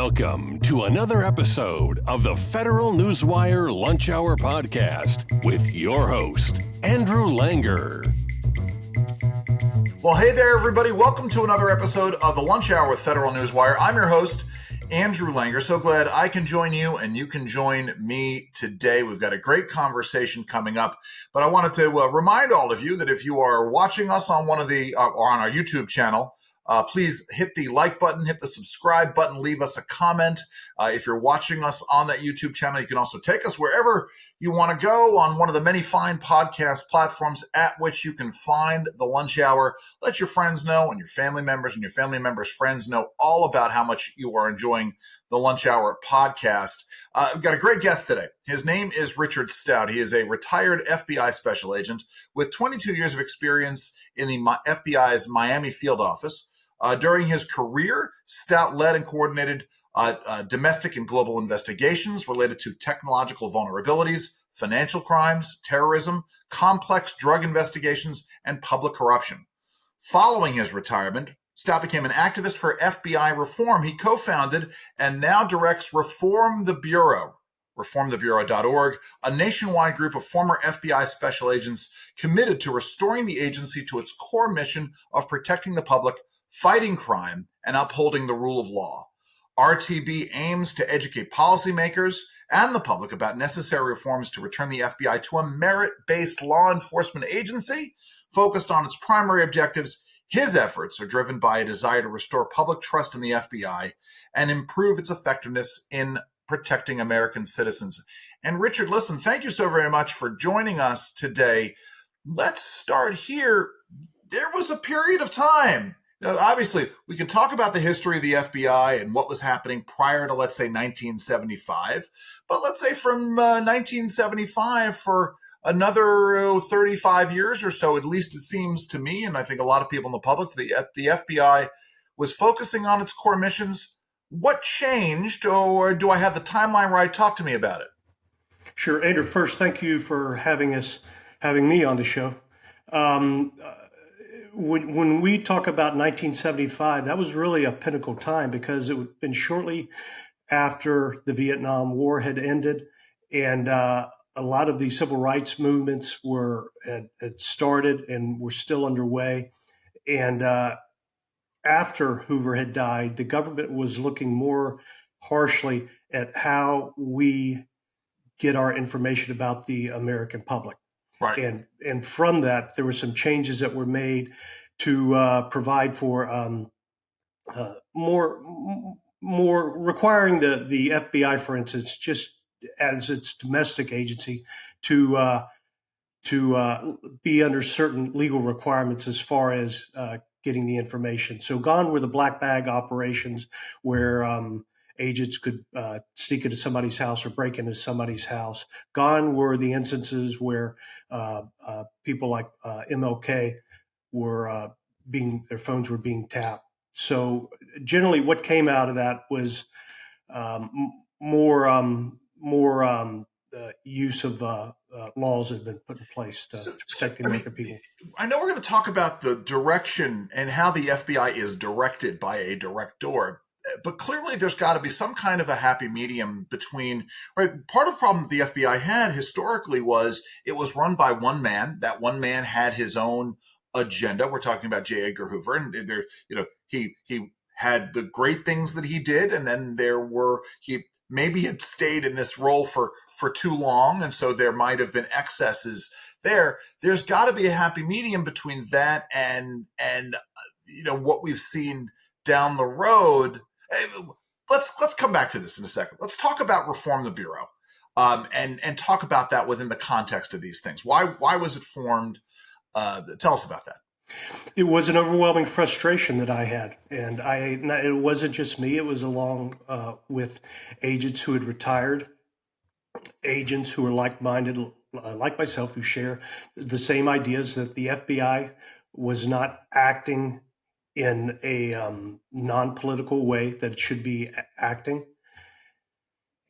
Welcome to another episode of the Federal Newswire Lunch Hour Podcast with your host, Andrew Langer. Well, hey there, everybody. Welcome to another episode of the Lunch Hour with Federal Newswire. I'm your host, Andrew Langer. So glad I can join you and you can join me today. We've got a great conversation coming up, but I wanted to remind all of you that if you are watching us on one of the or on our YouTube channel, please hit the like button, hit the subscribe button, leave us a comment. If you're watching us on that YouTube channel, you can also take us wherever you want to go on one of the many fine podcast platforms at which you can find the Lunch Hour. Let your friends know and your family members' friends know all about how much you are enjoying the Lunch Hour podcast. We've got a great guest today. His name is Richard Stout. He is a retired FBI special agent with 22 years of experience in the FBI's Miami field office. During his career, Stout led and coordinated domestic and global investigations related to technological vulnerabilities, financial crimes, terrorism, complex drug investigations, and public corruption. Following his retirement, Stout became an activist for FBI reform. He co-founded and now directs Reform the Bureau, reformthebureau.org, a nationwide group of former FBI special agents committed to restoring the agency to its core mission of protecting the public, fighting crime, and upholding the rule of law. RTB aims to educate policymakers and the public about necessary reforms to return the FBI to a merit-based law enforcement agency focused on its primary objectives. His efforts are driven by a desire to restore public trust in the FBI and improve its effectiveness in protecting American citizens. And Richard, listen, thank you so very much for joining us today. Let's start here. There was a period of time. Now, obviously, we can talk about the history of the FBI and what was happening prior to, let's say, 1975. But let's say from 1975 for another 35 years or so, at least it seems to me, and I think a lot of people in the public, the FBI was focusing on its core missions. What changed, or do I have the timeline right? Talk to me about it. Sure. Andrew, first, thank you for having me on the show. When we talk about 1975, that was really a pinnacle time because it had been shortly after the Vietnam War had ended, and a lot of the civil rights movements had started and were still underway. And after Hoover had died, the government was looking more harshly at how we get our information about the American public. Right. And from that, there were some changes that were made to provide for more requiring the FBI, for instance, just as its domestic agency, to be under certain legal requirements as far as getting the information. So gone were the black bag operations where agents could sneak into somebody's house or break into somebody's house. Gone were the instances where people like MLK were their phones were being tapped. So generally, what came out of that was more use of laws that have been put in place to protect the American people. I know we're going to talk about the direction and how the FBI is directed by a director. But clearly there's got to be some kind of a happy medium between, right? Part of the problem the FBI had historically was it was run by one man. That one man had his own agenda. We're talking about J. Edgar Hoover, and there, he had the great things that he did, and then he maybe had stayed in this role for too long, and so there might have been excesses there. There's got to be a happy medium between that and what we've seen down the road. Let's come back to this in a second. Let's talk about Reform the Bureau, and talk about that within the context of these things. Why was it formed? Tell us about that. It was an overwhelming frustration that I had, and it wasn't just me. It was along with agents who had retired, agents who were like-minded, like myself, who share the same ideas that the FBI was not acting in a non-political way that it should be acting.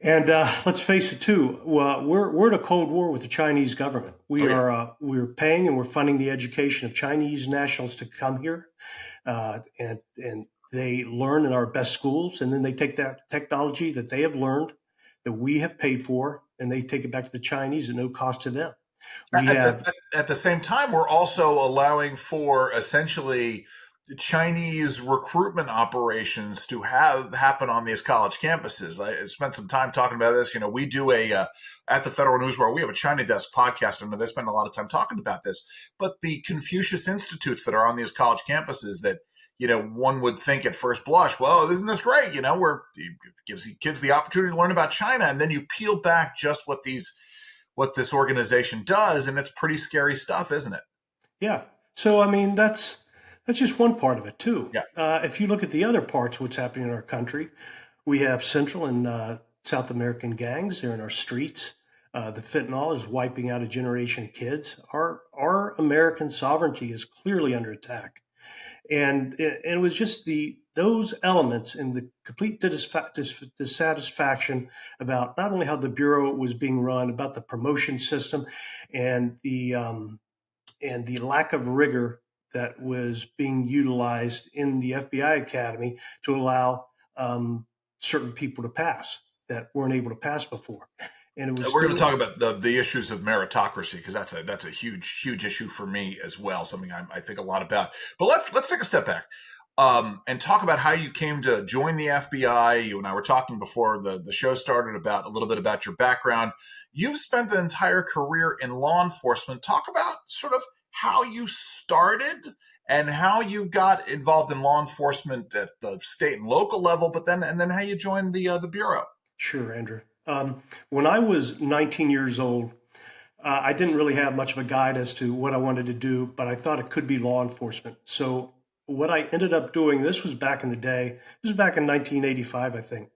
And let's face it, too. We're in a Cold War with the Chinese government. We're paying and we're funding the education of Chinese nationals to come here, and They learn in our best schools, and then they take that technology that they have learned, that we have paid for, and they take it back to the Chinese at no cost to them. We At have, at the same time, we're also allowing for essentially Chinese recruitment operations to have happen on these college campuses. I spent some time talking about this. We do at the Federal News where we have a China Desk podcast, and they spend a lot of time talking about this. But the Confucius Institutes that are on these college campuses that one would think at first blush, well, isn't this great? Where it gives kids the opportunity to learn about China, and then you peel back just what this organization does, and it's pretty scary stuff, isn't it? yeah. So, I mean, that's just one part of it, too. Yeah. If you look at the other parts, what's happening in our country, we have Central and South American gangs. They're in our streets. The fentanyl is wiping out a generation of kids. Our American sovereignty is clearly under attack. And it was just those elements and the complete dissatisfaction about not only how the Bureau was being run, about the promotion system, and the lack of rigor that was being utilized in the FBI Academy to allow certain people to pass that weren't able to pass before. And it was We're going to talk about the issues of meritocracy, because that's a huge issue for me as well, something I think a lot about. But let's take a step back and talk about how you came to join the FBI. You and I were talking before the show started about a little bit about your background. You've spent the entire career in law enforcement. Talk about sort of how you started and how you got involved in law enforcement at the state and local level, but then how you joined the Bureau. Sure, Andrew. When I was 19 years old, I didn't really have much of a guide as to what I wanted to do, but I thought it could be law enforcement. So what I ended up doing, this was back in the day, this was back in 1985, I think.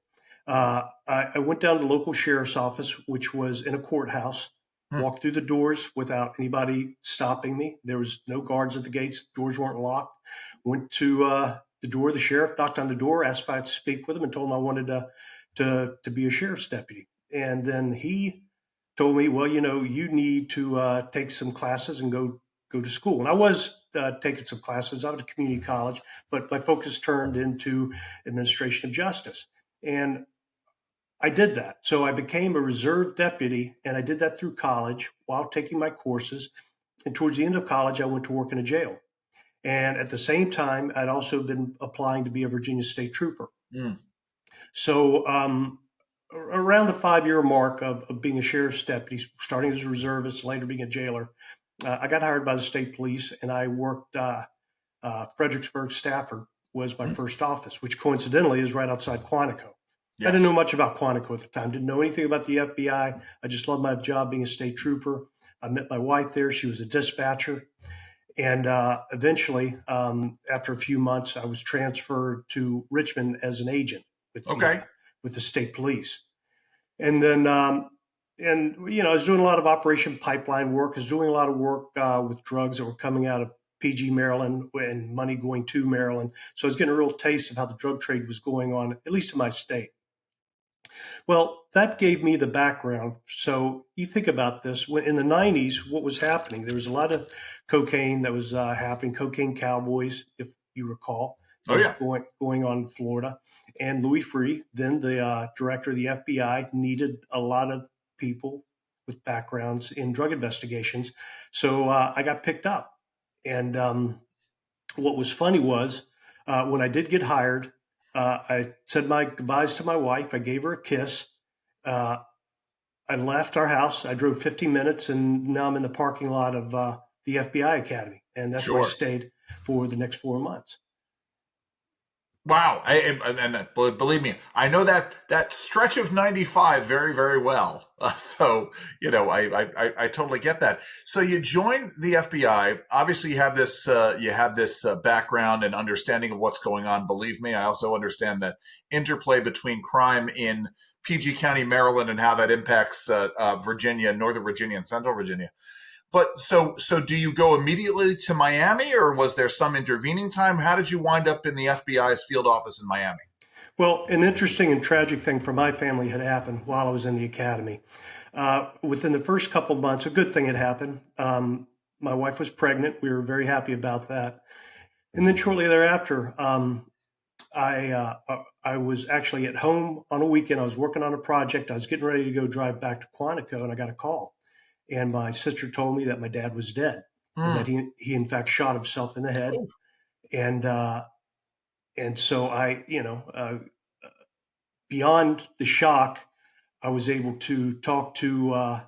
I went down to the local sheriff's office, which was in a courthouse, walked through the doors without anybody stopping me. There was no guards at the gates. The doors weren't locked. Went to the door. The sheriff knocked on the door, asked if I could speak with him, and told him I wanted to be a sheriff's deputy. And then he told me, well, you need to take some classes and go to school. And I was taking some classes. I was at a community college, but my focus turned into administration of justice. And I did that. So I became a reserve deputy, and I did that through college while taking my courses. And towards the end of college, I went to work in a jail. And at the same time, I'd also been applying to be a Virginia State Trooper. So around the 5-year mark of being a sheriff's deputy, starting as a reservist, later being a jailer, I got hired by the state police, and I worked Fredericksburg, Stafford was my first office, which coincidentally is right outside Quantico. Yes. I didn't know much about Quantico at the time, didn't know anything about the FBI. I just loved my job being a state trooper. I met my wife there. She was a dispatcher. And eventually, after a few months, I was transferred to Richmond as an agent with the state police. And then, I was doing a lot of Operation Pipeline work. I was doing a lot of work with drugs that were coming out of PG, Maryland, and money going to Maryland. So I was getting a real taste of how the drug trade was going on, at least in my state. Well, that gave me the background. So you think about this. When in the 90s, what was happening? There was a lot of cocaine that was happening, cocaine cowboys, if you recall. Going on in Florida. And Louis Freeh, then the director of the FBI, needed a lot of people with backgrounds in drug investigations. So I got picked up. And what was funny was when I did get hired, I said my goodbyes to my wife. I gave her a kiss. I left our house. I drove 50 minutes, and now I'm in the parking lot of the FBI Academy. And that's where I stayed for the next 4 months. Wow. And believe me, I know that stretch of 95 very, very well. So, I totally get that. So you joined the FBI. Obviously, you have this background and understanding of what's going on. Believe me, I also understand that interplay between crime in PG County, Maryland, and how that impacts Virginia, Northern Virginia, and Central Virginia. But so do you go immediately to Miami, or was there some intervening time? How did you wind up in the FBI's field office in Miami? Well, an interesting and tragic thing for my family had happened while I was in the academy. Within the first couple of months, a good thing had happened. My wife was pregnant. We were very happy about that. And then shortly thereafter, I was actually at home on a weekend. I was working on a project. I was getting ready to go drive back to Quantico, and I got a call. And my sister told me that my dad was dead, and that he in fact shot himself in the head. Oh. And so beyond the shock, I was able to talk to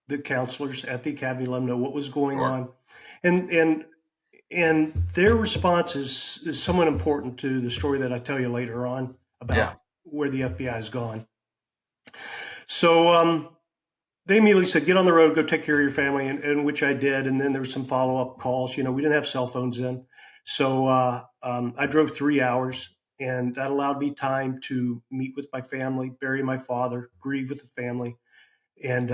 the counselors at the academy, let them know what was going Sure. on, and their response is somewhat important to the story that I tell you later on about where the FBI has gone. So they immediately said, "Get on the road, go take care of your family," and which I did. And then there was some follow-up calls. We didn't have cell phones then, so I drove 3 hours, and that allowed me time to meet with my family, bury my father, grieve with the family, and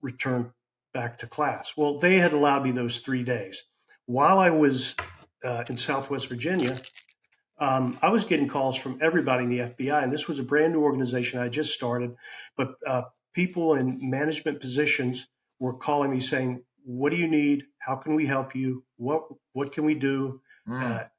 return back to class. Well, they had allowed me those 3 days. While I was in Southwest Virginia, I was getting calls from everybody in the FBI, and this was a brand new organization I just started, but people in management positions were calling me saying, "What do you need? How can we help you? What can we do?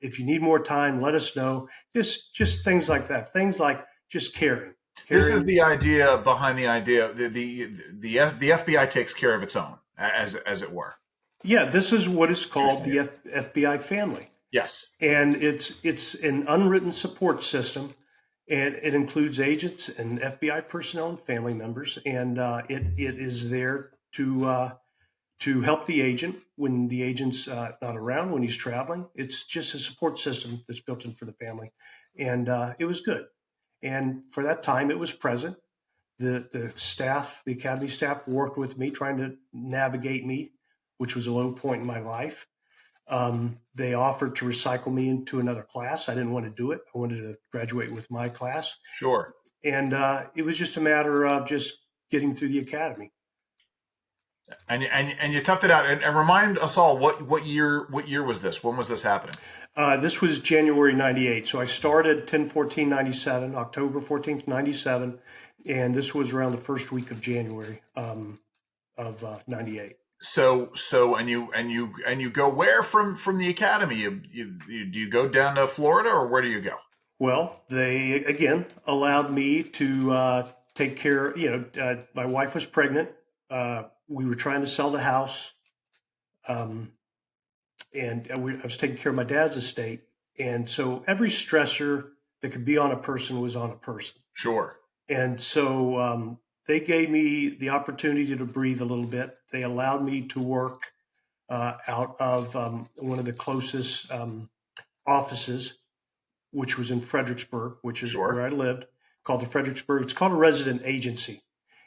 If you need more time, let us know." Just things like that. Things like just caring. This is the idea behind the idea. The FBI takes care of its own, as it were. Yeah, this is what is called the FBI family. Yes. And it's an unwritten support system, and it includes agents and FBI personnel and family members, and it is there to help the agent when the agent's not around, when he's traveling. It's just a support system that's built in for the family, and it was good. And for that time, it was present. The staff, the academy staff, worked with me, trying to navigate me, which was a low point in my life. They offered to recycle me into another class. I didn't want to do it. I wanted to graduate with my class. Sure. And it was just a matter of just getting through the academy. And you toughed it out. And remind us all, what year was this? When was this happening? This was January 98. So I started 10/14/97, October 14th, 97. And this was around the first week of January of 98. So and you go where from the academy? Do you go down to Florida, or where do you go? Well, they again allowed me to take care. My wife was pregnant. We were trying to sell the house, and I was taking care of my dad's estate. And so every stressor that could be on a person was on a person. Sure. And so they gave me the opportunity to breathe a little bit. They allowed me to work out of one of the closest offices, which was in Fredericksburg, which is where I lived, called the Fredericksburg. It's called a resident agency.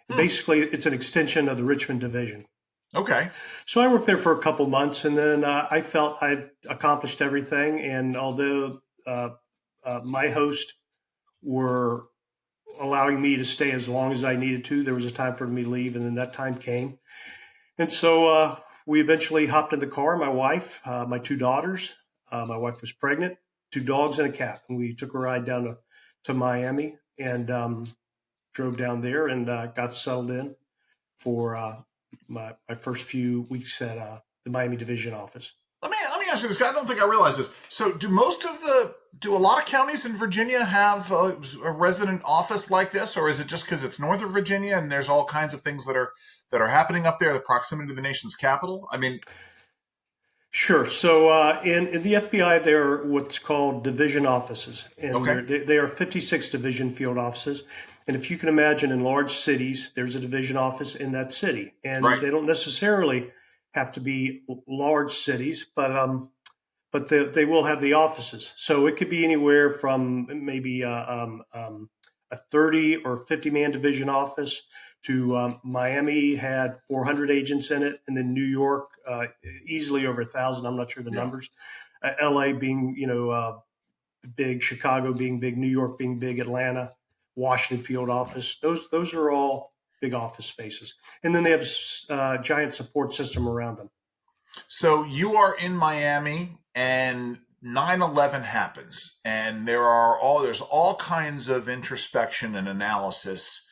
Basically, it's an extension of the Richmond division. Okay. So I worked there for a couple months, and then I felt I'd accomplished everything. And although my host were allowing me to stay as long as I needed to, there was a time for me to leave, and then that time came. And so we eventually hopped in the car, my wife, my 2 daughters. My wife was pregnant, 2 dogs and a cat. And we took a ride down to Miami and drove down there and got settled in for my first few weeks at the Miami division office. Let me ask you this. I don't think I realized this. So do a lot of counties in Virginia have a resident office like this, or is it just because it's north of Virginia and there's all kinds of things that are happening up there, the proximity to the nation's capital? I mean, sure. So in the FBI, there are what's called division offices, and they are 56 division field offices. And if you can imagine, in large cities, there's a division office in that city, and they don't necessarily have to be large cities, but they will have the offices. So it could be anywhere from maybe a 30 or 50 man division office to Miami had 400 agents in it, and then New York easily over 1,000. I'm not sure the numbers. LA being big, Chicago being big, New York being big, Atlanta, Washington field office. Those are all big office spaces, and then they have a giant support system around them. So you are in Miami, and 9/11 happens, and there's all kinds of introspection and analysis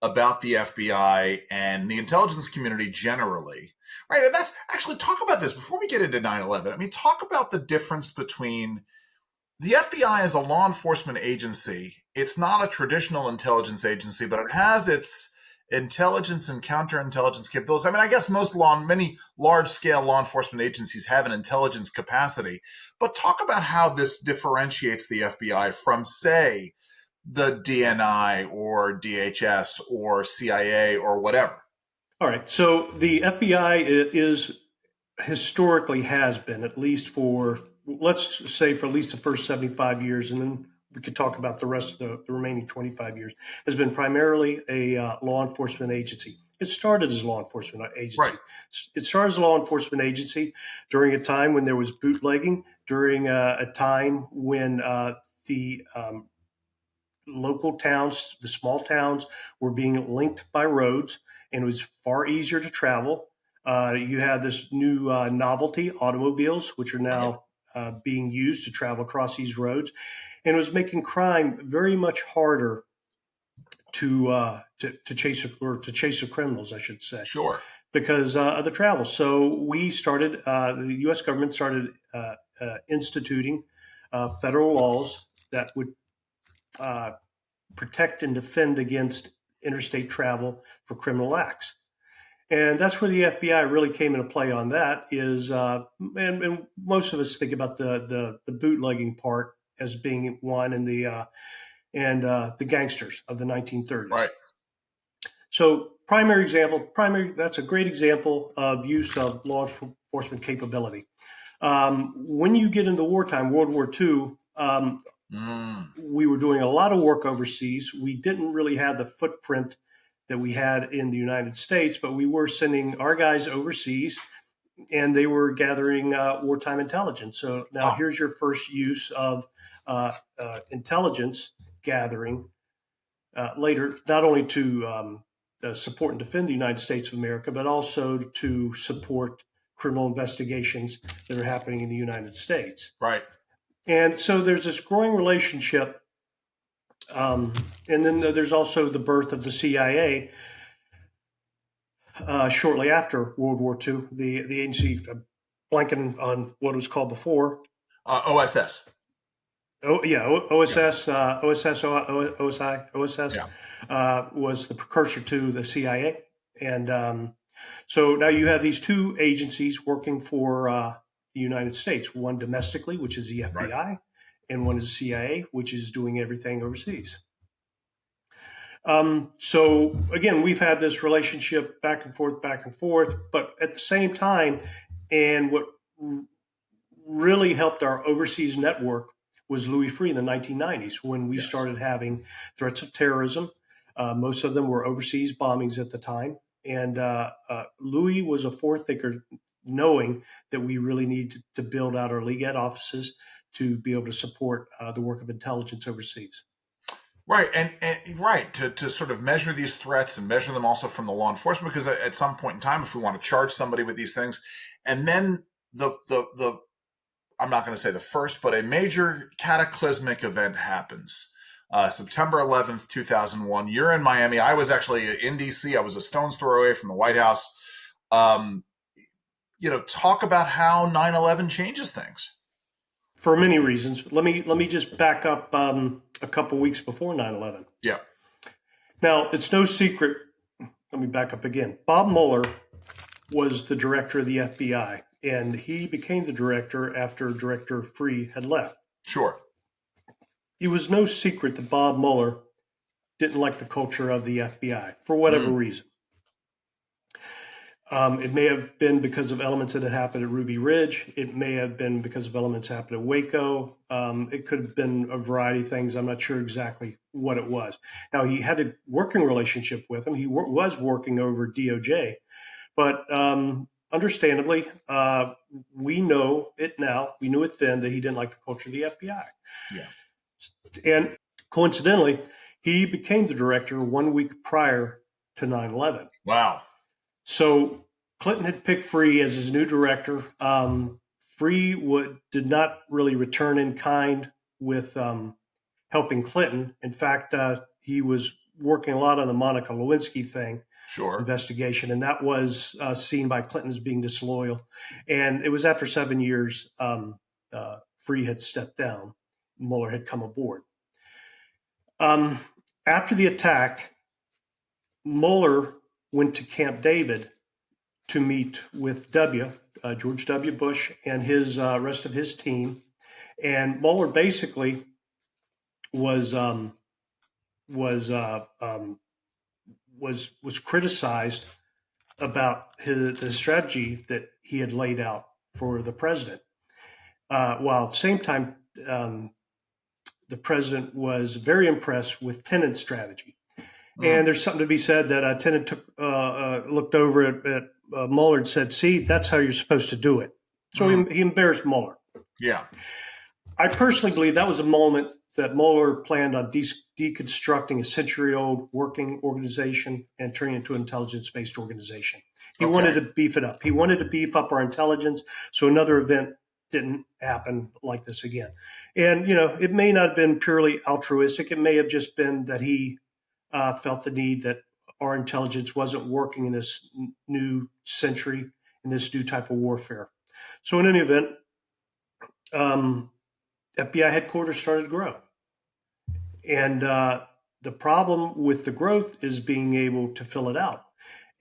about the FBI and the intelligence community generally, right? And that's actually, talk about this before we get into 9/11. I mean, talk about the difference between The FBI is a law enforcement agency. It's not a traditional intelligence agency, but it has its intelligence and counterintelligence capabilities. I mean, I guess many large-scale law enforcement agencies have an intelligence capacity. But talk about how this differentiates the FBI from, say, the DNI or DHS or CIA or whatever. All right. So the FBI is historically has been, at least for, let's say, for at least the first 75 years, and then we could talk about the rest of the remaining 25 years, has been primarily a law enforcement agency. It started as a law enforcement agency. Right. It started as a law enforcement agency during a time when there was bootlegging, during a time when the local towns, the small towns, were being linked by roads, and it was far easier to travel. You have this new novelty automobiles, which are now being used to travel across these roads, and it was making crime very much harder to chase the criminals, I should say. Sure. Because of the travel. So we started. The U.S. government started instituting federal laws that would protect and defend against interstate travel for criminal acts. And that's where the FBI really came into play on that is, and most of us think about the bootlegging part as being one, and the gangsters of the 1930s. Right. So that's a great example of use of law enforcement capability. When you get into wartime, World War II, we were doing a lot of work overseas. We didn't really have the footprint that we had in the United States, but we were sending our guys overseas, and they were gathering wartime intelligence. So now here's your first use of intelligence gathering later, not only to support and defend the United States of America, but also to support criminal investigations that are happening in the United States. Right. And so there's this growing relationship. And then there's also the birth of the CIA shortly after World War II. The agency, blanking on what it was called before. OSS. Oh, yeah, OSS, OSI, was the precursor to the CIA. And so now you have these two agencies working for the United States, one domestically, which is the FBI, right, and one is the CIA, which is doing everything overseas. So again, we've had this relationship back and forth, but at the same time, and what really helped our overseas network was Louis Freeh in the 1990s, when we started having threats of terrorism. Most of them were overseas bombings at the time. And Louis was a forethinker, knowing that we really need to build out our Legat offices to be able to support the work of intelligence overseas. Right. And right. To sort of measure these threats and measure them also from the law enforcement, because at some point in time, if we want to charge somebody with these things, and then the I'm not going to say the first, but a major cataclysmic event happens. September 11th, 2001. You're in Miami. I was actually in D.C. I was a stone's throw away from the White House. Talk about how 9/11 changes things. For many reasons. Let me just back up a couple weeks before 9/11. Yeah. Now, it's no secret. Let me back up again. Bob Mueller was the director of the FBI, and he became the director after Director Freeh had left. Sure. It was no secret that Bob Mueller didn't like the culture of the FBI for whatever reason. It may have been because of elements that had happened at Ruby Ridge. It may have been because of elements that happened at Waco. It could have been a variety of things. I'm not sure exactly what it was. Now, he had a working relationship with him. He was working over DOJ. But understandably, we know it now. We knew it then that he didn't like the culture of the FBI. Yeah. And coincidentally, he became the director 1 week prior to 9/11. Wow. So Clinton had picked Freeh as his new director. Freeh did not really return in kind with helping Clinton. In fact, he was working a lot on the Monica Lewinsky thing. Sure. Investigation, and that was seen by Clinton as being disloyal. And it was after 7 years, Freeh had stepped down. Mueller had come aboard. After the attack, Mueller went to Camp David to meet with George W. Bush and his rest of his team, and Mueller basically was criticized about the strategy that he had laid out for the president. While at the same time, the president was very impressed with Tenet's strategy. And there's something to be said that Tenet looked over at Mueller and said, "See, that's how you're supposed to do it." So he embarrassed Mueller. Yeah. I personally believe that was a moment that Mueller planned on deconstructing a century-old working organization and turning it into an intelligence-based organization. He wanted to beef it up. He wanted to beef up our intelligence so another event didn't happen like this again. And, it may not have been purely altruistic. It may have just been that he felt the need that our intelligence wasn't working in this new century, in this new type of warfare. So in any event, FBI headquarters started to grow. And the problem with the growth is being able to fill it out.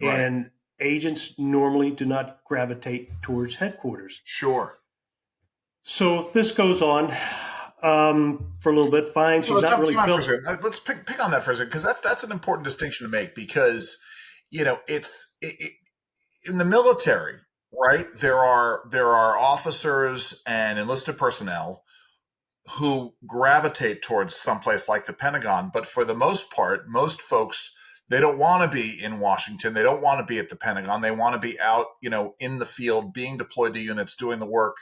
Right. And agents normally do not gravitate towards headquarters. Sure. So this goes on for a little bit. Finds he's not really filled. Let's pick on that for a second, because that's an important distinction to make, because it's in the military, right? There are officers and enlisted personnel who gravitate towards someplace like the Pentagon, but for the most part, most folks, they don't want to be in Washington. They don't want to be at the Pentagon. They want to be out, in the field, being deployed to units, doing the work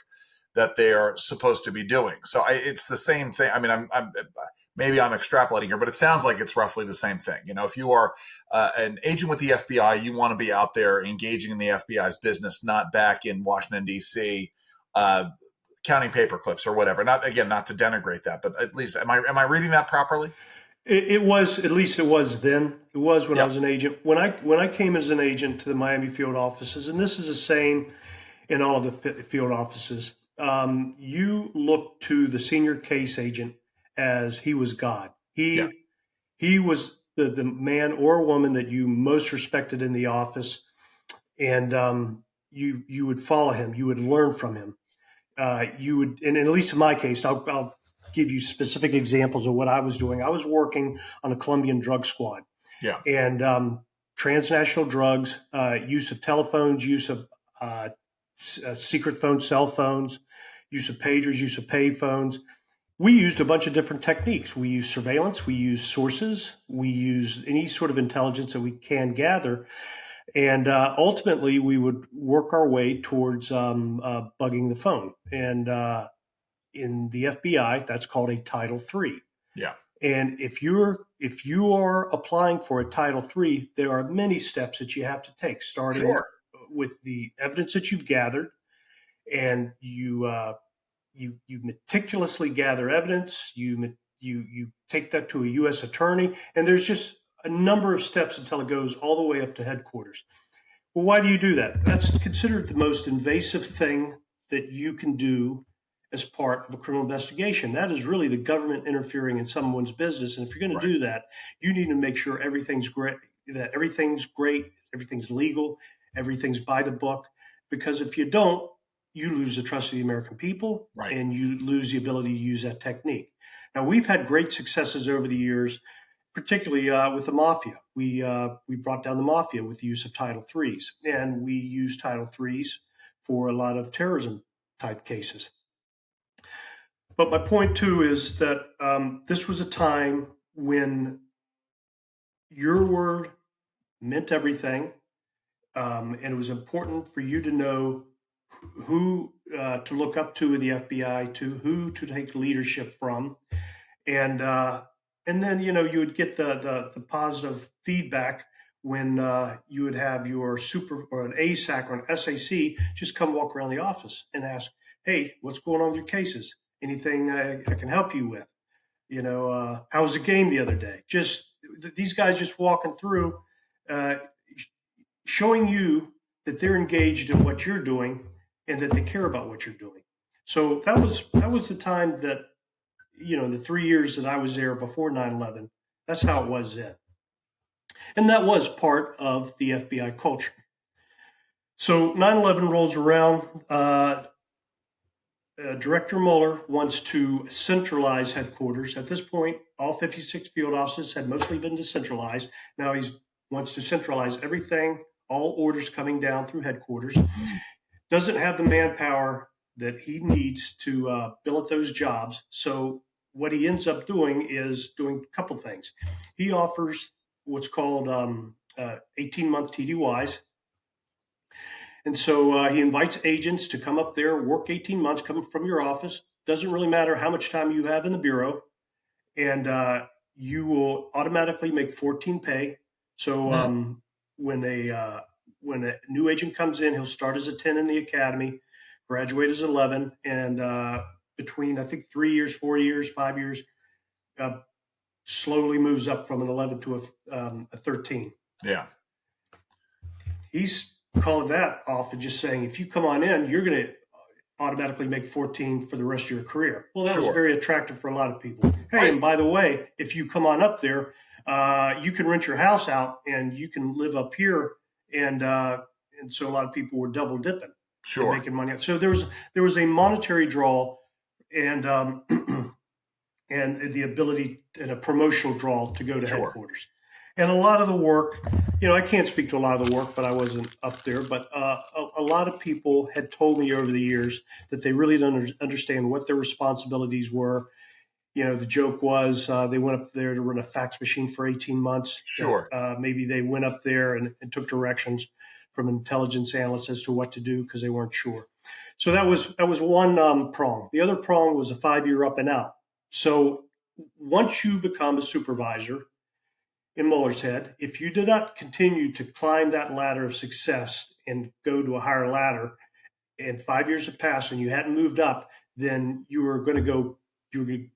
that they are supposed to be doing. So it's the same thing. I mean, maybe I'm extrapolating here, but it sounds like it's roughly the same thing. If you are an agent with the FBI, you want to be out there engaging in the FBI's business, not back in Washington, D.C., counting paper clips or whatever. Not to denigrate that, but at least, am I reading that properly? It was, at least it was then. It was when I was an agent. When I came as an agent to the Miami field offices, and this is the same in all of the field offices, you look to the senior case agent as he was God. He was the man or woman that you most respected in the office, and you would follow him. You would learn from him. You would, and at least in my case, I'll give you specific examples of what I was doing. I was working on a Colombian drug squad. Yeah. And transnational drugs, use of telephones, use of secret phone, cell phones, use of pagers, use of pay phones. We used a bunch of different techniques. We used surveillance, we used sources, we used any sort of intelligence that we can gather. And ultimately, we would work our way towards bugging the phone. And in the FBI, that's called a Title III. Yeah. And if you are applying for a Title III, there are many steps that you have to take, starting with the evidence that you've gathered, and you meticulously gather evidence. You take that to a U.S. attorney, and there's just a number of steps until it goes all the way up to headquarters. Well, why do you do that? That's considered the most invasive thing that you can do as part of a criminal investigation. That is really the government interfering in someone's business. And if you're going to do that, you need to make sure everything's great, everything's legal, everything's by the book. Because if you don't, you lose the trust of the American people, and you lose the ability to use that technique. Now, we've had great successes over the years, particularly with the mafia. We brought down the mafia with the use of Title IIIs, and we use Title IIIs for a lot of terrorism type cases. But my point too is that this was a time when your word meant everything, and it was important for you to know who to look up to in the FBI, to who to take leadership from, and then you would get the positive feedback when you would have your super or an ASAC or an SAC just come walk around the office and ask, "Hey, what's going on with your cases? Anything I can help you with? How was the game the other day?" Just these guys just walking through, showing you that they're engaged in what you're doing and that they care about what you're doing. So that was the time that the 3 years that I was there before 9/11, that's how it was then. And that was part of the FBI culture. So 9/11 rolls around. Director Mueller wants to centralize headquarters. At this point, all 56 field offices had mostly been decentralized. Now he wants to centralize everything, all orders coming down through headquarters. Doesn't have the manpower that he needs to billet those jobs. So what he ends up doing is doing a couple things. He offers what's called 18-month TDYs. And so he invites agents to come up there, work 18 months, come from your office. Doesn't really matter how much time you have in the bureau. And you will automatically make 14 pay. So when a new agent comes in, he'll start as a 10 in the academy, graduate as 11, and between, I think, 3 years, 4 years, 5 years, slowly moves up from an 11 to a 13. Yeah. He's calling that off and just saying, if you come on in, you're going to automatically make 14 for the rest of your career. Well, that was very attractive for a lot of people. Hey, and by the way, if you come on up there, you can rent your house out and you can live up here. And so a lot of people were double dipping, making money. So there was a monetary draw and and the ability and a promotional draw to go to headquarters. And a lot of the work, I can't speak to a lot of the work, but I wasn't up there. But a lot of people had told me over the years that they really don't understand what their responsibilities were. The joke was they went up there to run a fax machine for 18 months. Maybe they went up there and took directions from intelligence analysts as to what to do because they weren't sure. So that was one prong. The other prong was a 5-year up and out. So once you become a supervisor, in Mueller's head, if you did not continue to climb that ladder of success and go to a higher ladder, and 5 years have passed and you hadn't moved up, then you were going to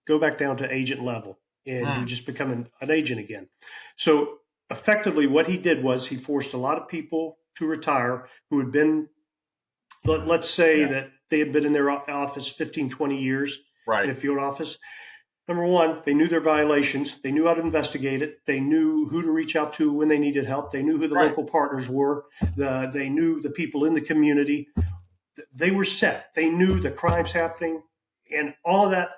go back down to agent level, and you just become an agent again. So effectively, what he did was he forced a lot of people to retire who had been, let's say that they had been in their office 15, 20 years in a field office. Number one, they knew their violations. They knew how to investigate it. They knew who to reach out to when they needed help. They knew who the local partners were. They knew the people in the community. They were set. They knew the crimes happening, and all of that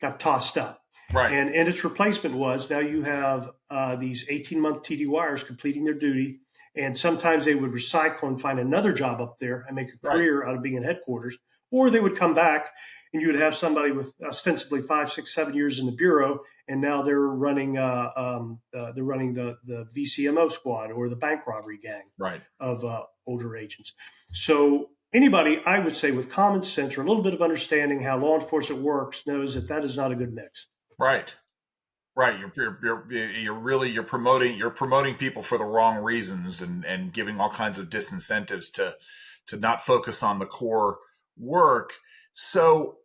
got tossed up. And its replacement was now you have these 18-month TDYers completing their duty, and sometimes they would recycle and find another job up there and make a career out of being in headquarters, or they would come back and you would have somebody with ostensibly 5, 6, 7 years in the bureau, and now they're running the VCMO squad or the bank robbery gang of older agents. So anybody, I would say, with common sense or a little bit of understanding how law enforcement works knows that is not a good mix. Right. You're promoting people for the wrong reasons and giving all kinds of disincentives to not focus on the core work. So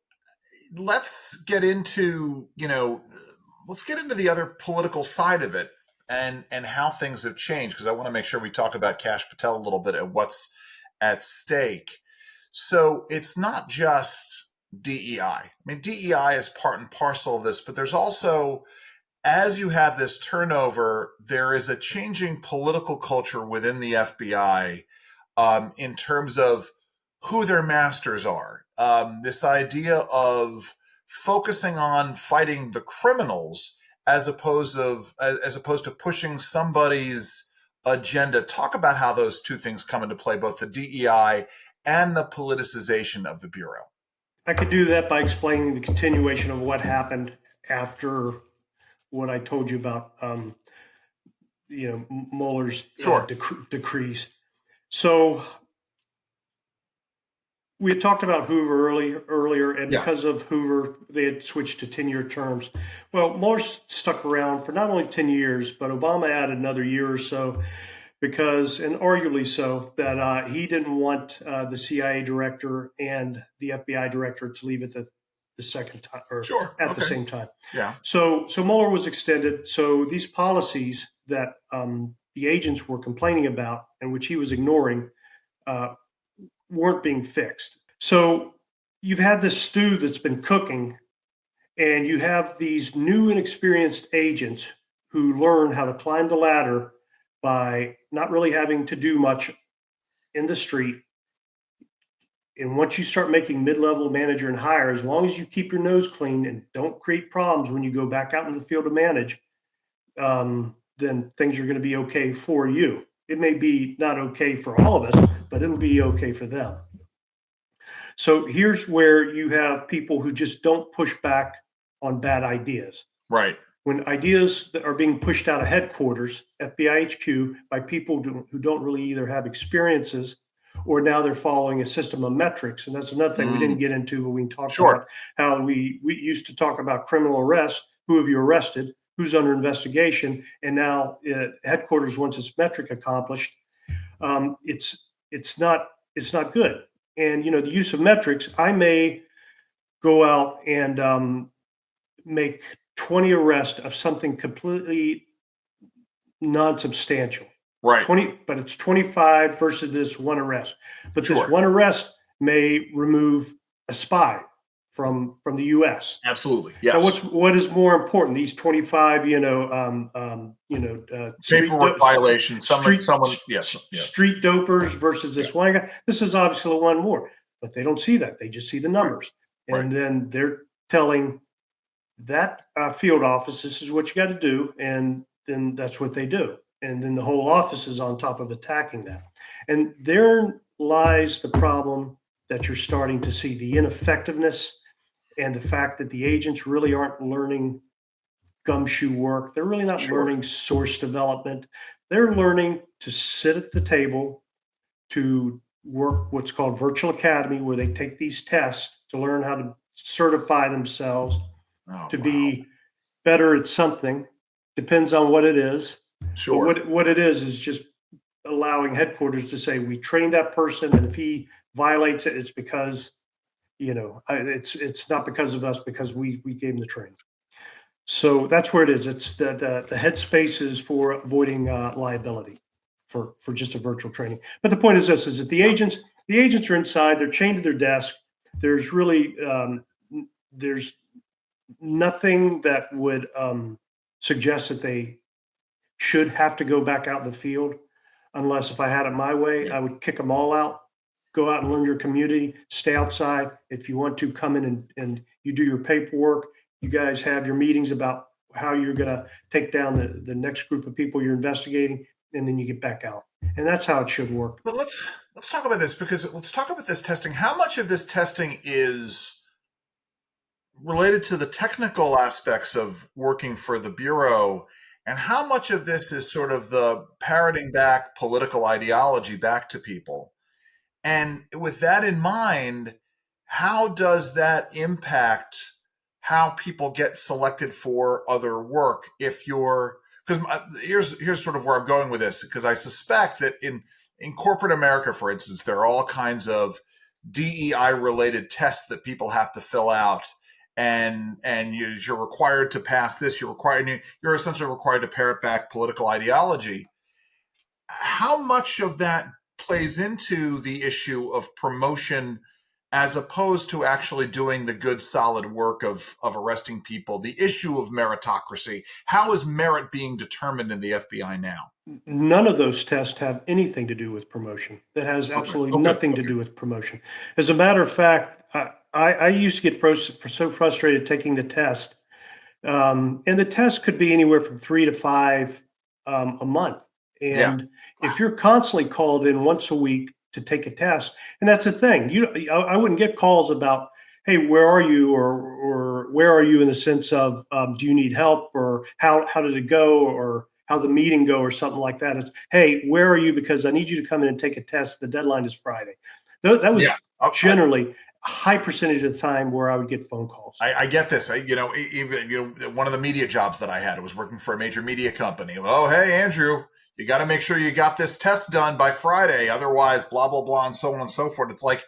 let's get into the other political side of it and how things have changed, because I want to make sure we talk about Kash Patel a little bit and what's at stake. So it's not just DEI. I mean, DEI is part and parcel of this, but there's also, as you have this turnover, there is a changing political culture within the FBI in terms of who their masters are. This idea of focusing on fighting the criminals as opposed to pushing somebody's agenda. Talk about how those two things come into play, both the DEI and the politicization of the Bureau. I could do that by explaining the continuation of what happened after what I told you about, Mueller's decrees. So we had talked about Hoover earlier, and because of Hoover, they had switched to 10-year terms. Well, Mueller stuck around for not only 10 years, but Obama added another year or so because, and arguably so, that he didn't want the CIA director and the FBI director to leave at the second time or at the same time. So Mueller was extended. So these policies that the agents were complaining about and which he was ignoring weren't being fixed. So you've had this stew that's been cooking, And you have these new and experienced agents who learn how to climb the ladder by not really having to do much in the street. And once you start making mid-level manager and higher, as long as you keep your nose clean and don't create problems when you go back out into the field to manage, then things are going to be okay for you. It may be not okay for all of us, but it'll be okay for them. So here's where you have people who just don't push back on bad ideas. Right. When ideas that are being pushed out of headquarters, FBI HQ, by people who don't really either have experiences or now they're following a system of metrics. And that's another thing we didn't get into, but we can talk about how we used to talk about criminal arrest. Who have you arrested? Who's under investigation? And now headquarters, once it's metric accomplished, it's not good. And, the use of metrics, I may go out and make 20 arrests of something completely non-substantial. Right. 20, but it's 25 versus this one arrest. But this one arrest may remove a spy from the U.S. Absolutely. Yes. Now, what is more important? These 25, paperwork violations. Someone. Yes. Street dopers versus this one guy. This is obviously the one more, but they don't see that. They just see the numbers, and then they're telling that field office, "This is what you got to do," and then that's what they do. And then the whole office is on top of attacking that. And there lies the problem that you're starting to see, the ineffectiveness and the fact that the agents really aren't learning gumshoe work. They're really not learning source development. They're learning to sit at the table, to work what's called virtual academy, where they take these tests to learn how to certify themselves to be better at something. Depends on what it is. Sure. But what it is just allowing headquarters to say, we trained that person, and if he violates it, it's because, it's not because of us, because we gave him the training. So that's where it is. It's the headspace is for avoiding liability for just a virtual training. But the point is this: is that the agents are inside. They're chained to their desk. There's really there's nothing that would suggest that they should have to go back out in the field, unless if I had it my way, I would kick them all out, go out and learn your community, stay outside. If you want to come in and you do your paperwork, you guys have your meetings about how you're going to take down the next group of people you're investigating, and then you get back out. And that's how it should work. But let's talk about this, because let's talk about this testing. How much of this testing is related to the technical aspects of working for the Bureau, and how much of this is sort of the parroting back political ideology back to people? And with that in mind, how does that impact how people get selected for other work? Because here's sort of where I'm going with this, because I suspect that in corporate America, for instance, there are all kinds of DEI related tests that people have to fill out. And you're required to pass this. You're essentially required to parrot back political ideology. How much of that plays into the issue of promotion, as opposed to actually doing the good, solid work of arresting people? The issue of meritocracy. How is merit being determined in the FBI now? None of those tests have anything to do with promotion. That has absolutely nothing to do with promotion. As a matter of fact, I used to get so frustrated taking the test. And the test could be anywhere from 3 to 5 a month. And if you're constantly called in once a week to take a test, and that's the thing, I wouldn't get calls about, hey, where are you? Or where are you, in the sense of, do you need help? Or how did it go? Or how the meeting go, or something like that. It's, hey, where are you? Because I need you to come in and take a test. The deadline is Friday. That was generally a high percentage of the time where I would get phone calls. I get this. Even one of the media jobs that I had, I was working for a major media company. Oh, hey, Andrew, you got to make sure you got this test done by Friday. Otherwise, blah, blah, blah, and so on and so forth. It's like,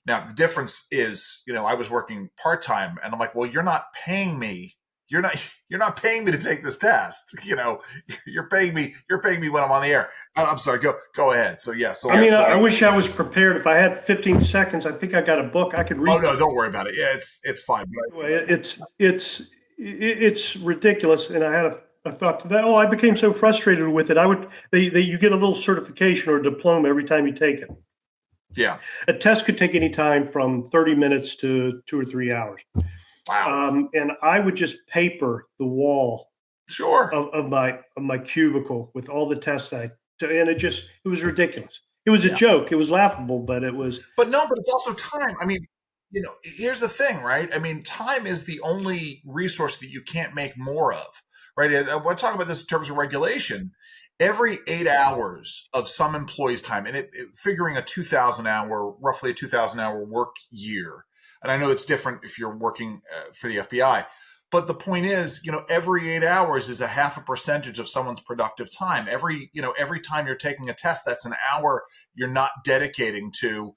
now the difference is, I was working part-time, and I'm like, well, you're not paying me, you're not paying me to take this test. You're paying me when I'm on the air. I'm sorry. Go ahead. So yeah. So I wish I was prepared. If I had 15 seconds, I think I got a book I could read. Oh no, don't worry about it. Yeah, it's fine. It's ridiculous. And I had a thought to that. Oh, I became so frustrated with it. You get a little certification or a diploma every time you take it. Yeah. A test could take any time from 30 minutes to 2 or 3 hours. Wow. And I would just paper the wall of my cubicle with all the tests and it was ridiculous. It was a joke. It was laughable, but it was. But it's also time. I mean, here's the thing, right? I mean, time is the only resource that you can't make more of, right? And when I talk about this in terms of regulation, every 8 hours of some employee's time, and figuring roughly a 2,000 hour work year. And I know it's different if you're working for the FBI, but the point is, every 8 hours is a 0.5% of someone's productive time. Every time you're taking a test, that's an hour you're not dedicating to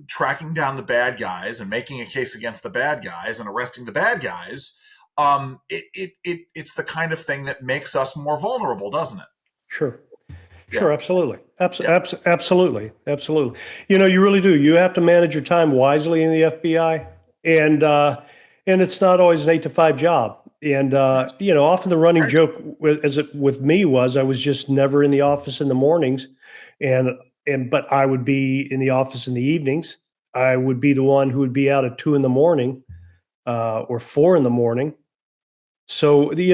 tracking down the bad guys and making a case against the bad guys and arresting the bad guys. It's the kind of thing that makes us more vulnerable, doesn't it? Sure. Absolutely. Absolutely. You really do. You have to manage your time wisely in the FBI, and it's not always an 8 to 5 job. And often the running joke with me was I was just never in the office in the mornings, but I would be in the office in the evenings. I would be the one who would be out at 2 a.m. Or 4 a.m. So, the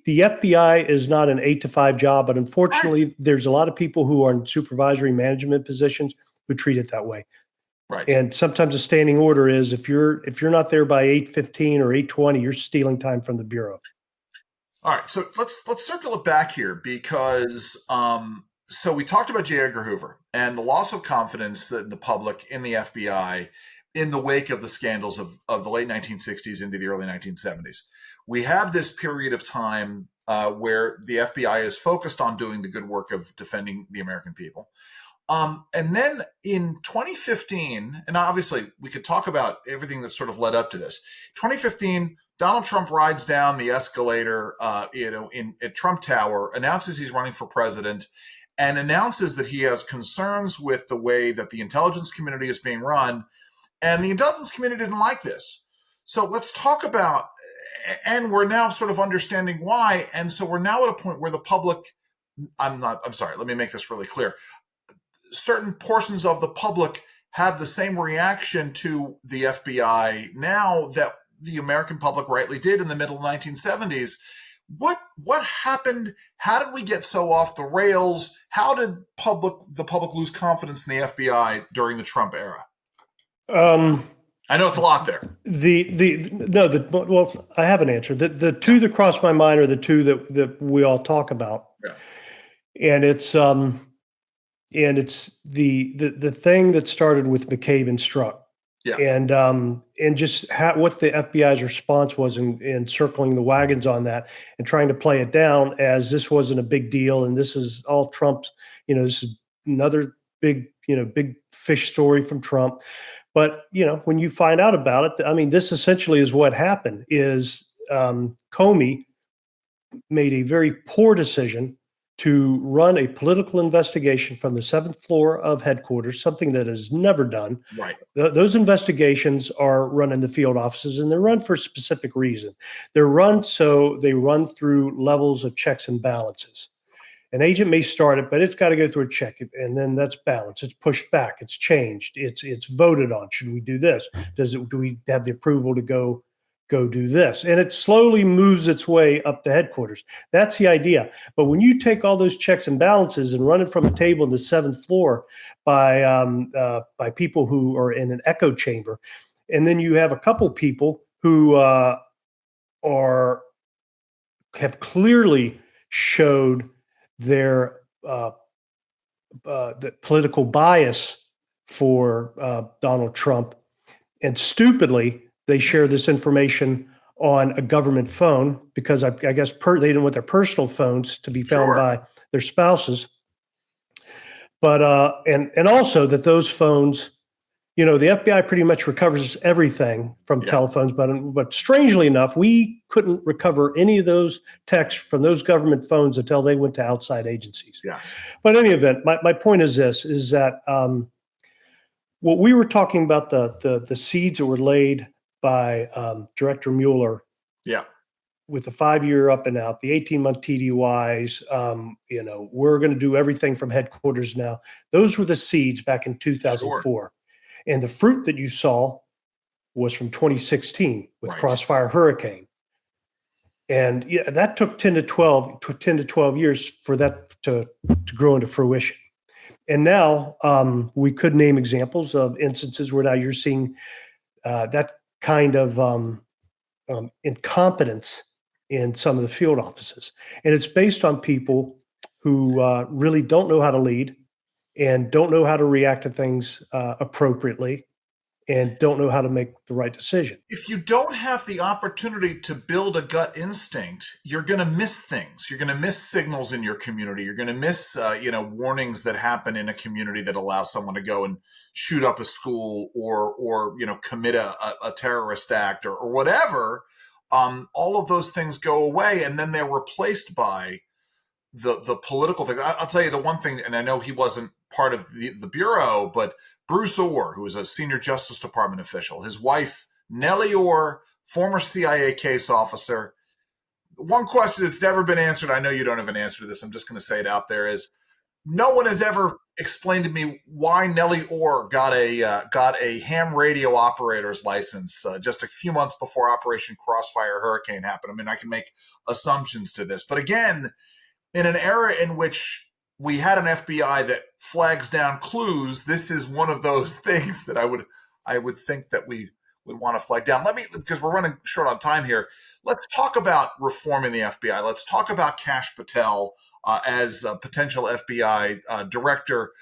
FBI is not an 8 to 5 job, but unfortunately, there's a lot of people who are in supervisory management positions who treat it that way. Right. And sometimes a standing order is if you're not there by 8:15 or 8:20, you're stealing time from the Bureau. All right. So let's circle it back here because so we talked about J. Edgar Hoover and the loss of confidence in the public in the FBI in the wake of the scandals of the late 1960s into the early 1970s. We have this period of time where the FBI is focused on doing the good work of defending the American people. And then in 2015, and obviously we could talk about everything that sort of led up to this. 2015, Donald Trump rides down the escalator, at Trump Tower, announces he's running for president, and announces that he has concerns with the way that the intelligence community is being run. And the intelligence community didn't like this. So let's talk about, and we're now sort of understanding why. And so we're now at a point where the public, let me make this really clear. Certain portions of the public have the same reaction to the FBI now that the American public rightly did in the middle 1970s. What happened? How did we get so off the rails? How did the public lose confidence in the FBI during the Trump era? I know it's a lot there. Well, I have an answer. The two that cross my mind are the two that we all talk about. Yeah. And it's the thing that started with McCabe and Strzok. Yeah. And just what the FBI's response was in circling the wagons on that and trying to play it down as this wasn't a big deal and this is all Trump's, this is another big fish story from Trump. But, when you find out about it, I mean, this essentially is what happened is Comey made a very poor decision to run a political investigation from the 7th floor of headquarters, something that is never done. Right. Those investigations are run in the field offices, and they're run for a specific reason. They're run so they run through levels of checks and balances. An agent may start it, but it's got to go through a check, and then that's balanced. It's pushed back. It's changed. It's voted on. Should we do this? Do we have the approval to go do this? And it slowly moves its way up to headquarters. That's the idea. But when you take all those checks and balances and run it from a table in the 7th floor by people who are in an echo chamber, and then you have a couple people who have clearly showed their the political bias for Donald Trump, and stupidly they share this information on a government phone because I guess they didn't want their personal phones to be found by their spouses. But and also that those phones, the FBI pretty much recovers everything from telephones, but strangely enough, we couldn't recover any of those texts from those government phones until they went to outside agencies. Yes. But in any event, my point is this, is that what we were talking about, the seeds that were laid by Director Mueller, with the 5-year up and out, the 18-month TDYs, we're going to do everything from headquarters now. Those were the seeds back in 2004. Sure. And the fruit that you saw was from 2016 with Crossfire Hurricane. And that took 10 to 12 years for that to grow into fruition. And now we could name examples of instances where now you're seeing that kind of incompetence in some of the field offices. And it's based on people who really don't know how to lead and don't know how to react to things appropriately and don't know how to make the right decision. If you don't have the opportunity to build a gut instinct, you're going to miss things. You're going to miss signals in your community. You're going to miss, warnings that happen in a community that allow someone to go and shoot up a school or commit a terrorist act or whatever. All of those things go away, and then they're replaced by the political thing. I'll tell you the one thing, and I know he wasn't part of the Bureau, but Bruce Orr, who was a senior Justice Department official, his wife, Nellie Orr, former CIA case officer. One question that's never been answered, I know you don't have an answer to this, I'm just going to say it out there, is no one has ever explained to me why Nellie Orr got a ham radio operator's license just a few months before Operation Crossfire Hurricane happened. I mean, I can make assumptions to this. But again, in an era in which we had an FBI that flags down clues, this is one of those things that I would think that we would want to flag down. Because we're running short on time here, let's talk about reforming the FBI. Let's talk about Kash Patel as a potential FBI director.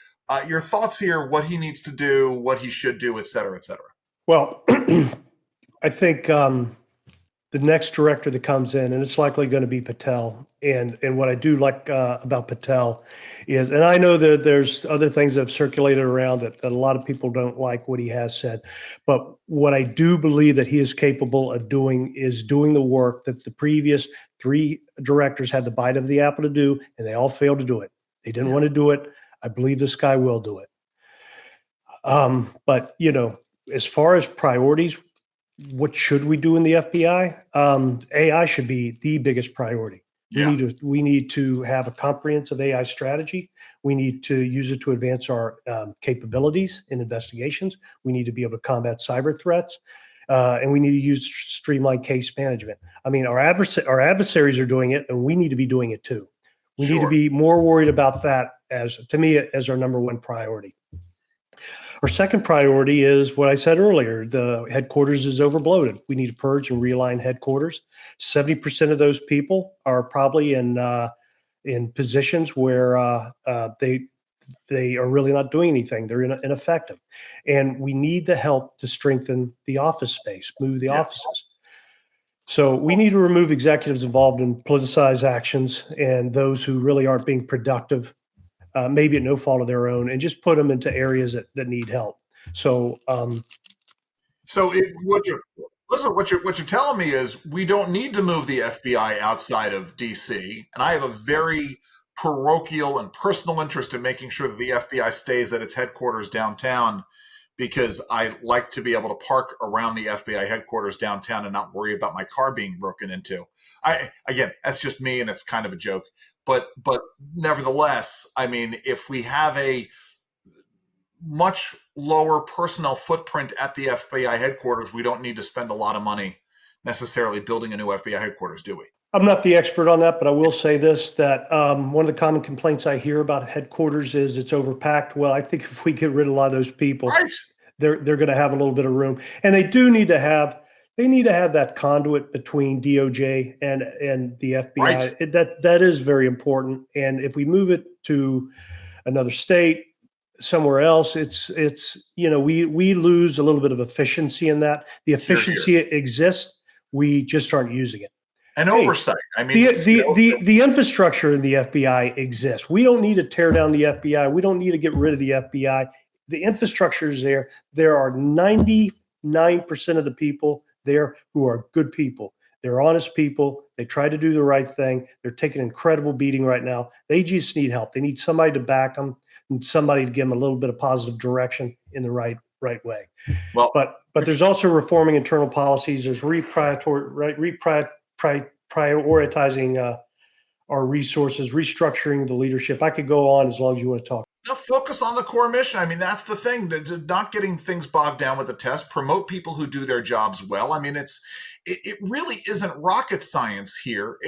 Your thoughts here, what he needs to do, what he should do, et cetera, et cetera. Well, I think the next director that comes in, and it's likely going to be Patel. And what I do like about Patel is, and I know that there's other things that have circulated around that a lot of people don't like what he has said, but what I do believe that he is capable of doing is doing the work that the previous 3 directors had the bite of the apple to do, and they all failed to do it. They didn't want to do it. I believe this guy will do it. But, as far as priorities, what should we do in the FBI? AI should be the biggest priority. We need to have a comprehensive AI strategy. We need to use it to advance our capabilities in investigations. We need to be able to combat cyber threats. And we need to use streamlined case management. I mean, our adversaries are doing it, and we need to be doing it too. We need to be more worried about that as our number one priority. Our second priority is what I said earlier. The headquarters is overbloated. We need to purge and realign headquarters. 70% of those people are probably in positions where they are really not doing anything. They're ineffective. And we need the help to strengthen the office space, move the offices. So we need to remove executives involved in politicized actions and those who really aren't being productive, maybe at no fault of their own, and just put them into areas that need help. So, what you're telling me is we don't need to move the FBI outside of DC, and I have a very parochial and personal interest in making sure that the FBI stays at its headquarters downtown, because I like to be able to park around the FBI headquarters downtown and not worry about my car being broken into. Again, that's just me, and it's kind of a joke. But nevertheless, I mean, if we have a much lower personnel footprint at the FBI headquarters, we don't need to spend a lot of money necessarily building a new FBI headquarters, do we? I'm not the expert on that, but I will say this, that one of the common complaints I hear about headquarters is it's overpacked. Well, I think if we get rid of a lot of those people, they're going to have a little bit of room. And they need to have that conduit between DOJ and the FBI. Right. That is very important. And if we move it to another state, somewhere else, we lose a little bit of efficiency in that. The efficiency exists. We just aren't using it. And oversight. I mean, the infrastructure in the FBI exists. We don't need to tear down the FBI. We don't need to get rid of the FBI. The infrastructure is there. There are 99% of the people there who are good people. They're honest people. They try to do the right thing. They're taking an incredible beating right now. They just need help. They need somebody to back them and somebody to give them a little bit of positive direction in the right way. Well, but there's also reforming internal policies. There's prioritizing our resources, restructuring the leadership. I could go on as long as you want to talk. No, focus on the core mission. I mean, that's the thing. Not getting things bogged down with the test. Promote people who do their jobs well. I mean, it really isn't rocket science here.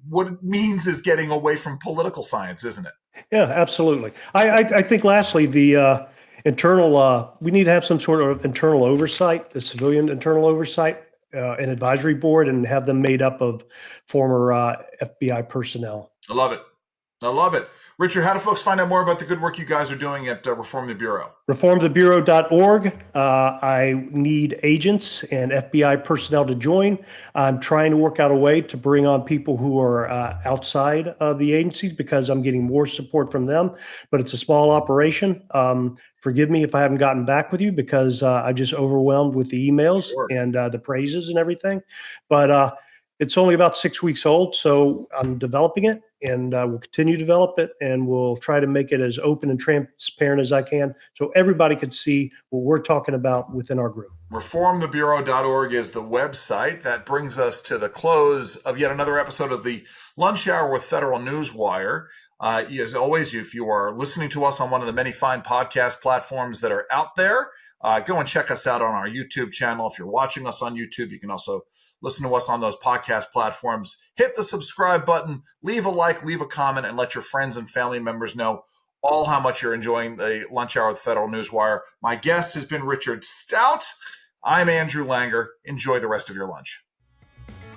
What it means is getting away from political science, isn't it? Yeah, absolutely. I think lastly, the internal, we need to have some sort of internal oversight, the civilian internal oversight, an advisory board, and have them made up of former FBI personnel. I love it. Richard, how do folks find out more about the good work you guys are doing at Reform the Bureau? Reformthebureau.org. I need agents and FBI personnel to join. I'm trying to work out a way to bring on people who are outside of the agencies because I'm getting more support from them, but it's a small operation. Forgive me if I haven't gotten back with you because I'm just overwhelmed with the emails and the praises and everything. But it's only about 6 weeks old, so I'm developing it, and we'll continue to develop it, and we'll try to make it as open and transparent as I can so everybody can see what we're talking about within our group. Reformthebureau.org is the website. That brings us to the close of yet another episode of the Lunch Hour with Federal Newswire. As always, if you are listening to us on one of the many fine podcast platforms that are out there, go and check us out on our YouTube channel. If you're watching us on YouTube, you can also listen to us on those podcast platforms. Hit the subscribe button, leave a like, leave a comment, and let your friends and family members know all how much you're enjoying the Lunch Hour with Federal Newswire. My guest has been Richard Stout. I'm Andrew Langer. Enjoy the rest of your lunch.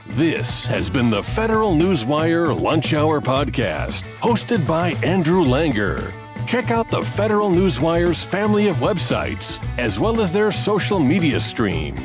This has been the Federal Newswire Lunch Hour Podcast, hosted by Andrew Langer. Check out the Federal Newswire's family of websites, as well as their social media stream.